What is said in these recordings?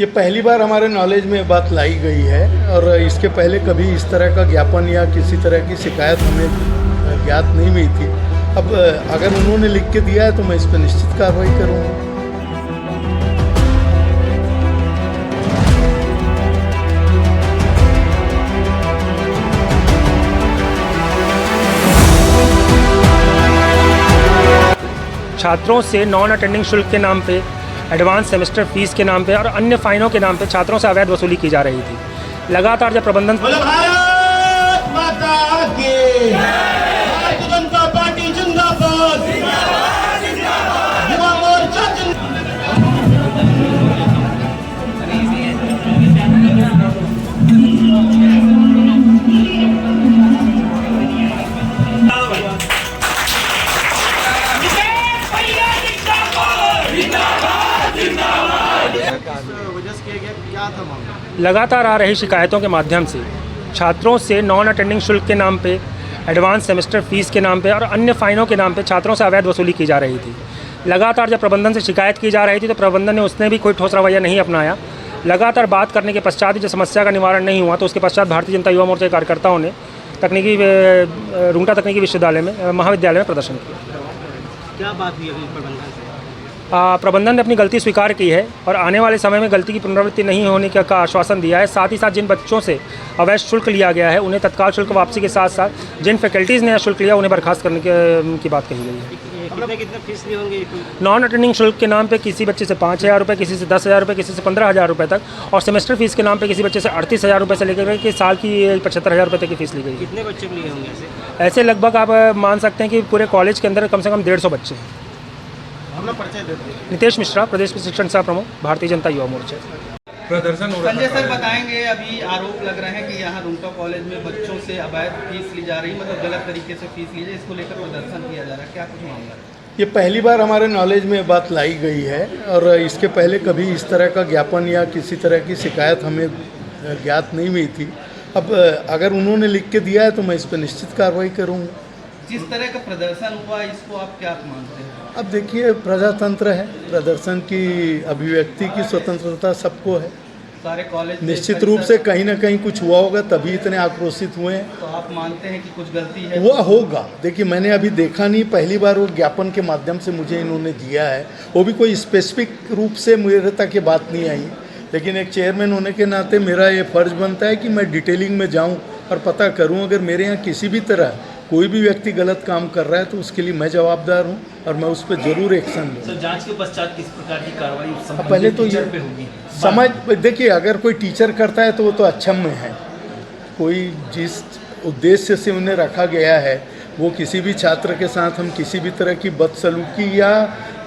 ये पहली बार हमारे नॉलेज में बात लाई गई है और इसके पहले कभी इस तरह का ज्ञापन या किसी तरह की शिकायत हमें ज्ञात नहीं हुई थी। अब अगर उन्होंने लिख के दिया है तो मैं इस पर निश्चित कार्रवाई करूँगा। छात्रों से नॉन अटेंडिंग शुल्क के नाम पे, एडवांस सेमेस्टर फीस के नाम पे और अन्य फाइनों के नाम पे छात्रों से अवैध वसूली की जा रही थी। लगातार जब प्रबंधन भारत माता की भारतीय जनता पार्टी जिंदाबाद, युवा मोर्चा लगातार आ रही शिकायतों के माध्यम से छात्रों से नॉन अटेंडिंग शुल्क के नाम पे, एडवांस सेमेस्टर फीस के नाम पे और अन्य फाइनों के नाम पे छात्रों से अवैध वसूली की जा रही थी। लगातार जब प्रबंधन से शिकायत की जा रही थी तो प्रबंधन ने उसने भी कोई ठोस रवैया नहीं अपनाया। लगातार बात करने के पश्चात जब समस्या का निवारण नहीं हुआ तो उसके पश्चात भारतीय जनता युवा मोर्चा के कार्यकर्ताओं ने रुंगटा तकनीकी विश्वविद्यालय में महाविद्यालय में प्रदर्शन किया। क्या बात हुई अभी प्रबंधन से? प्रबंधन ने अपनी गलती स्वीकार की है और आने वाले समय में गलती की पुनरावृत्ति नहीं होने का आश्वासन दिया है। साथ ही साथ जिन बच्चों से अवैध शुल्क लिया गया है उन्हें तत्काल शुल्क वापसी के साथ साथ जिन फैकल्टीज़ ने शुल्क लिया उन्हें बर्खास्त करने की बात कही गई है। कितने फीस लिए होंगे? नॉन अटेंडिंग शुल्क के नाम पे किसी बच्चे से 5,000 रुपये, किसी से 10,000 रुपये, किसी से 15,000 रुपये तक, और सेमेस्टर फीस के नाम पे किसी बच्चे से 38,000 रुपये से लेकर के साल की 75,000 रुपये तक की फीस ली गई। कितने बच्चे लिए होंगे ऐसे लगभग आप मान सकते हैं कि पूरे कॉलेज के अंदर कम से कम 150 बच्चे हैं। अपना परिचय देते। नितेश मिश्रा, प्रदेश शिक्षण सह प्रमुख, भारतीय जनता युवा मोर्चा। प्रदर्शन हो रहा संजय सर बताएंगे, अभी आरोप लग रहे हैं कि यहाँ रुंगटा कॉलेज में बच्चों से अवैध फीस ली जा रही, मतलब गलत तरीके से फीस ली जाए, इसको लेकर प्रदर्शन किया जा रहा है, क्या कुछ मामला है? ये पहली बार हमारे नॉलेज में बात लाई गई है और इसके पहले कभी इस तरह का ज्ञापन या किसी तरह की शिकायत हमें ज्ञात नहीं हुई थी। अब अगर उन्होंने लिख के दिया है तो मैं इस पर निश्चित कार्रवाई करूँगा। जिस तरह का प्रदर्शन हुआ इसको आप क्या मानते हैं? अब देखिए, प्रजातंत्र है, प्रदर्शन की अभिव्यक्ति की स्वतंत्रता सबको है। सारे कॉलेज निश्चित रूप से कहीं ना कहीं कुछ हुआ होगा तभी इतने आक्रोशित हुए हैं। तो आप मानते हैं कि कुछ गलती है? हुआ होगा। देखिए, मैंने अभी देखा नहीं, पहली बार वो ज्ञापन के माध्यम से मुझे इन्होंने दिया है, वो भी कोई स्पेसिफिक रूप से मेरे तक ये बात नहीं आई। लेकिन एक चेयरमैन होने के नाते मेरा ये फ़र्ज़ बनता है कि मैं डिटेलिंग में जाऊँ और पता करूँ। अगर मेरे यहाँ किसी भी तरह कोई भी व्यक्ति गलत काम कर रहा है तो उसके लिए मैं जवाबदार हूं और मैं उस पर जरूर एक्शन लूँगा। सर, जांच के पश्चात किस प्रकार की कार्रवाई पहले तो ये पे होगी? समझ देखिए, अगर कोई टीचर करता है तो वो तो अक्षम्य है। कोई जिस उद्देश्य से उन्हें रखा गया है वो किसी भी छात्र के साथ हम किसी भी तरह की बदसलूकी या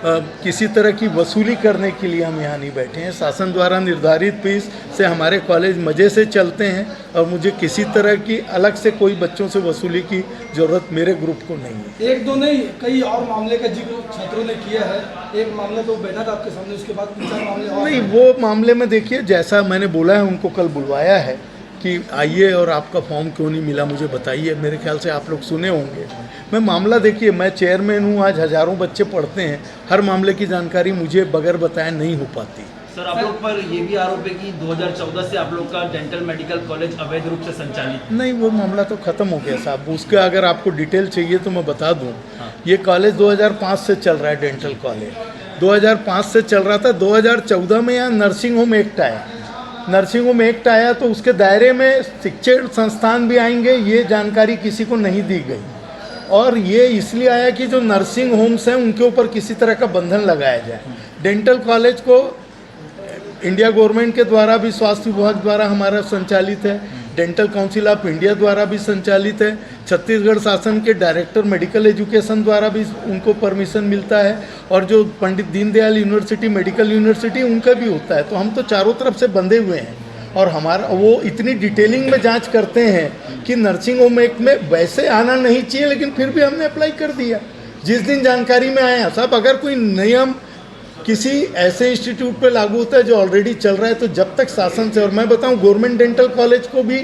किसी तरह की वसूली करने के लिए हम यहाँ नहीं बैठे हैं। शासन द्वारा निर्धारित फीस से हमारे कॉलेज मज़े से चलते हैं और मुझे किसी तरह की अलग से कोई बच्चों से वसूली की ज़रूरत मेरे ग्रुप को नहीं है। एक दो नहीं, कई और मामले का जिक्र छात्रों ने किया है। एक मामला तो बैठा था आपके सामने, उसके बाद 3-4 मामले और नहीं, वो मामले में देखिए, जैसा मैंने बोला है उनको कल बुलवाया है कि आइए और आपका फॉर्म क्यों नहीं मिला मुझे बताइए। मेरे ख्याल से आप लोग सुने होंगे। मैं मामला देखिए, मैं चेयरमैन हूँ, आज हज़ारों बच्चे पढ़ते हैं, हर मामले की जानकारी मुझे बगैर बताए नहीं हो पाती। सर, आप लोग पर ये भी आरोप है कि 2014 से आप लोग का डेंटल मेडिकल कॉलेज अवैध रूप से संचालित? नहीं, वो मामला तो ख़त्म हो गया साहब। उसका अगर आपको डिटेल चाहिए तो मैं बता दूँ। ये कॉलेज 2005 से चल रहा है, डेंटल कॉलेज 2005 से चल रहा था। 2014 में यहाँ नर्सिंग होम एक्ट आया। नर्सिंग होम एक्ट आया तो उसके दायरे में शिक्षण संस्थान भी आएंगे, ये जानकारी किसी को नहीं दी गई। और ये इसलिए आया कि जो नर्सिंग होम्स हैं उनके ऊपर किसी तरह का बंधन लगाया जाए। डेंटल कॉलेज को इंडिया गवर्नमेंट के द्वारा भी, स्वास्थ्य विभाग द्वारा हमारा संचालित है, डेंटल काउंसिल ऑफ इंडिया द्वारा भी संचालित है, छत्तीसगढ़ शासन के डायरेक्टर मेडिकल एजुकेशन द्वारा भी उनको परमिशन मिलता है, और जो Pandit Deendayal university medical university उनका भी होता है। तो हम तो चारों तरफ से बंधे हुए हैं और हमारा वो इतनी डिटेलिंग में जांच करते हैं कि नर्सिंग होम एक्ट में वैसे आना नहीं चाहिए, लेकिन फिर भी हमने अप्लाई कर दिया जिस दिन जानकारी में आया। साहब, अगर कोई नियम किसी ऐसे इंस्टीट्यूट पे लागू होता है जो ऑलरेडी चल रहा है, तो जब तक शासन से, और मैं बताऊं गवर्नमेंट डेंटल कॉलेज को भी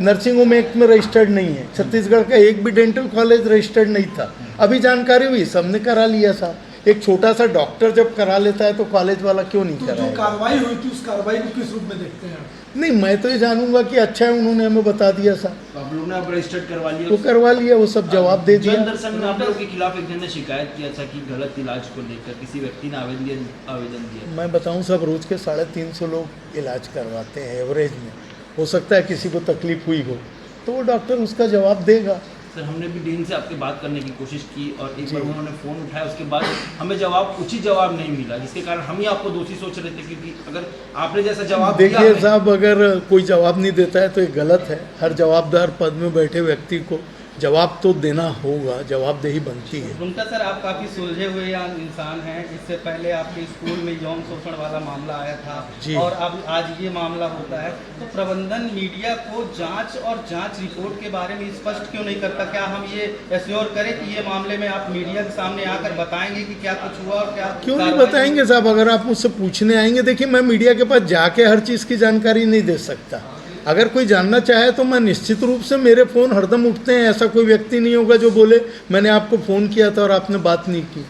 नर्सिंग होम एक्ट में रजिस्टर्ड नहीं है। छत्तीसगढ़ का एक भी डेंटल कॉलेज रजिस्टर्ड नहीं था। अभी जानकारी हुई, सबने करा लिया साहब। एक छोटा सा डॉक्टर जब करा लेता है तो कॉलेज वाला क्यों नहीं तो जो कराएगा? कार्रवाई हुई थी उस कार्रवाई को किस रूप में देखते हैं आप? नहीं, मैं तो ये जानूंगा कि अच्छा है उन्होंने हमें बता दिया सर, तो आप लोगों ने अब रजिस्टर्ड करवा तो लिया। करवा लिया, वो सब जवाब दे दिया। जन दर्शन में आप लोगों के खिलाफ एक जन ने शिकायत किया था कि गलत इलाज को लेकर किसी व्यक्ति ने आवेदन दिया। मैं बताऊं सब रोज के 350 लोग इलाज करवाते हैं एवरेज में, हो सकता है किसी को तकलीफ हुई हो तो वो डॉक्टर उसका जवाब देगा। सर हमने भी डीन से आपके बात करने की कोशिश की और एक बार उन्होंने फ़ोन उठाया, उसके बाद हमें उचित जवाब नहीं मिला, जिसके कारण हम ही आपको दोषी सोच रहे थे, क्योंकि अगर आपने जैसा जवाब दिया देखिए हमें- साहब, अगर कोई जवाब नहीं देता है तो ये गलत है। हर जवाबदार पद में बैठे व्यक्ति को जवाब तो देना होगा, जवाबदेही बनती है। रुंगटा सर, आप काफ़ी सुलझे हुए इंसान हैं। इससे पहले आपके स्कूल में यौन शोषण वाला मामला आया जी। था और अब आज ये मामला होता है, तो प्रबंधन मीडिया को जांच और जांच रिपोर्ट के बारे में स्पष्ट क्यों नहीं करता? क्या हम ये एश्योर करें कि ये मामले में आप मीडिया के सामने आकर बताएंगे कि क्या कुछ हुआ और क्या क्यों नहीं कार्रवाई बताएंगे साहब? अगर आप मुझसे पूछने आएंगे, देखिए मैं मीडिया के पास जाके हर चीज़ की जानकारी नहीं दे सकता। अगर कोई जानना चाहे तो मैं निश्चित रूप से, मेरे फ़ोन हरदम उठते हैं, ऐसा कोई व्यक्ति नहीं होगा जो बोले मैंने आपको फ़ोन किया था और आपने बात नहीं की।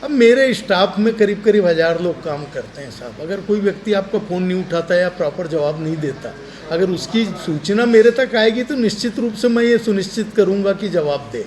अब मेरे स्टाफ में करीब करीब 1000 लोग काम करते हैं साहब। अगर कोई व्यक्ति आपका फ़ोन नहीं उठाता या प्रॉपर जवाब नहीं देता, अगर उसकी सूचना मेरे तक आएगी तो निश्चित रूप से मैं ये सुनिश्चित करूँगा कि जवाब दे।